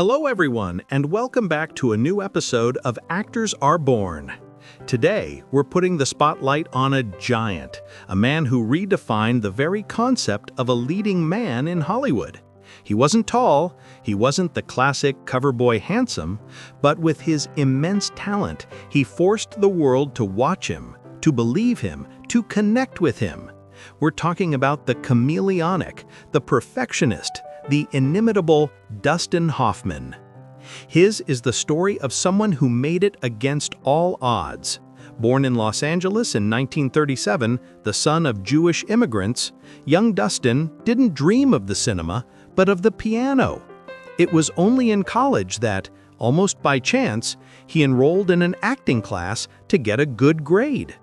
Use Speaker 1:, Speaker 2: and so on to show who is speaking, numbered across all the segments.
Speaker 1: Hello everyone, and welcome back to a new episode of Actors Are Born. Today, we're putting the spotlight on a giant, a man who redefined the very concept of a leading man in Hollywood. He wasn't tall, he wasn't the classic cover boy handsome, but with his immense talent, he forced the world to watch him, to believe him, to connect with him. We're talking about the chameleonic, the perfectionist, the inimitable Dustin Hoffman. His is the story of someone who made it against all odds. Born in Los Angeles in 1937, the son of Jewish immigrants, young Dustin didn't dream of the cinema, but of the piano. It was only in college that, almost by chance, he enrolled in an acting class to get a good grade.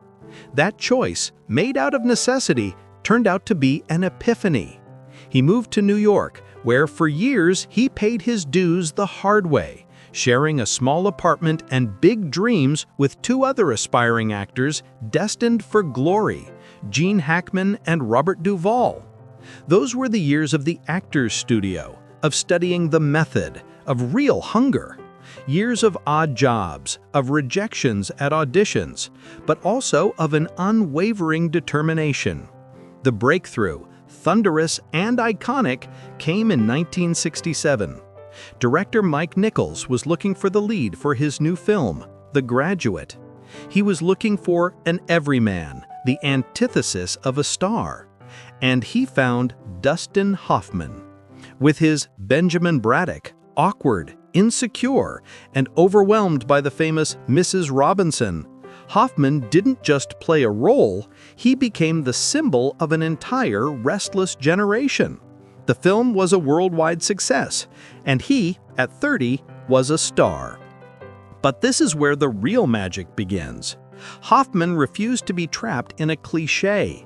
Speaker 1: That choice, made out of necessity, turned out to be an epiphany. He moved to New York, where for years he paid his dues the hard way, sharing a small apartment and big dreams with two other aspiring actors destined for glory, Gene Hackman and Robert Duvall. Those were the years of the actor's studio, of studying the method, of real hunger. Years of odd jobs, of rejections at auditions, but also of an unwavering determination. The breakthrough, thunderous and iconic, came in 1967. Director Mike Nichols was looking for the lead for his new film, The Graduate. He was looking for an everyman, the antithesis of a star. And he found Dustin Hoffman. With his Benjamin Braddock, awkward, insecure, and overwhelmed by the famous Mrs. Robinson, Hoffman didn't just play a role, he became the symbol of an entire restless generation. The film was a worldwide success, and he, at 30, was a star. But this is where the real magic begins. Hoffman refused to be trapped in a cliché.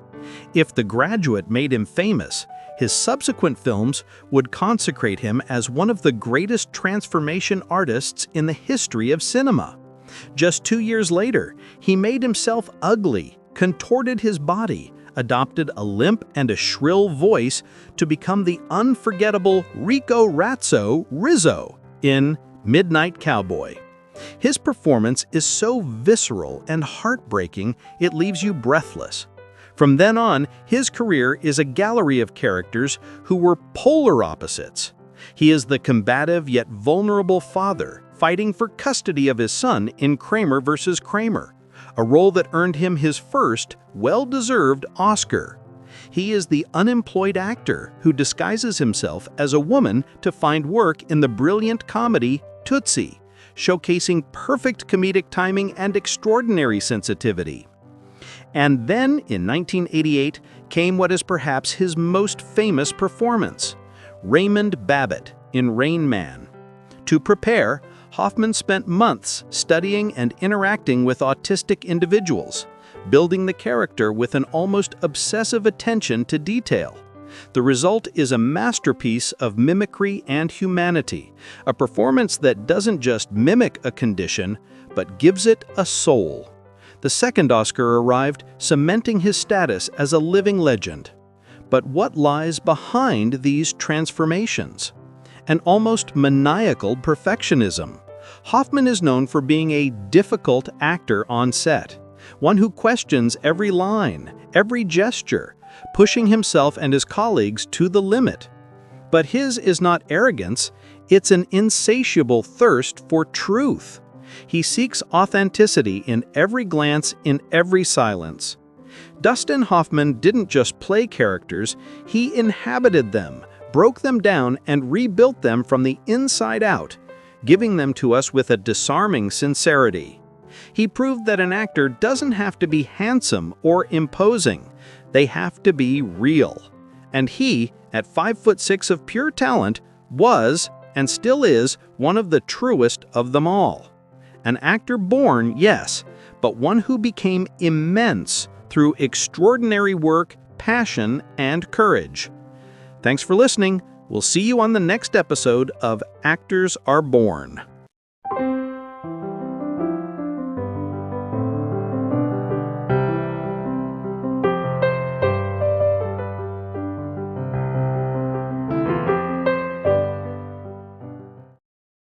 Speaker 1: If The Graduate made him famous, his subsequent films would consecrate him as one of the greatest transformation artists in the history of cinema. Just 2 years later, he made himself ugly, contorted his body, adopted a limp and a shrill voice to become the unforgettable Rico Razzo Rizzo in Midnight Cowboy. His performance is so visceral and heartbreaking it leaves you breathless. From then on, his career is a gallery of characters who were polar opposites. He is the combative yet vulnerable father, fighting for custody of his son in Kramer vs. Kramer, a role that earned him his first, well-deserved Oscar. He is the unemployed actor who disguises himself as a woman to find work in the brilliant comedy Tootsie, showcasing perfect comedic timing and extraordinary sensitivity. And then, in 1988, came what is perhaps his most famous performance, Raymond Babbitt in Rain Man. To prepare, Hoffman spent months studying and interacting with autistic individuals, building the character with an almost obsessive attention to detail. The result is a masterpiece of mimicry and humanity, a performance that doesn't just mimic a condition, but gives it a soul. The second Oscar arrived, cementing his status as a living legend. But what lies behind these transformations? An almost maniacal perfectionism. Hoffman is known for being a difficult actor on set, one who questions every line, every gesture, pushing himself and his colleagues to the limit. But his is not arrogance, it's an insatiable thirst for truth. He seeks authenticity in every glance, in every silence. Dustin Hoffman didn't just play characters, he inhabited them, broke them down, and rebuilt them from the inside out, giving them to us with a disarming sincerity. He proved that an actor doesn't have to be handsome or imposing, they have to be real. And he, at 5'6" of pure talent, was, and still is, one of the truest of them all. An actor born, yes, but one who became immense through extraordinary work, passion, and courage. Thanks for listening. We'll see you on the next episode of Actors Are Born.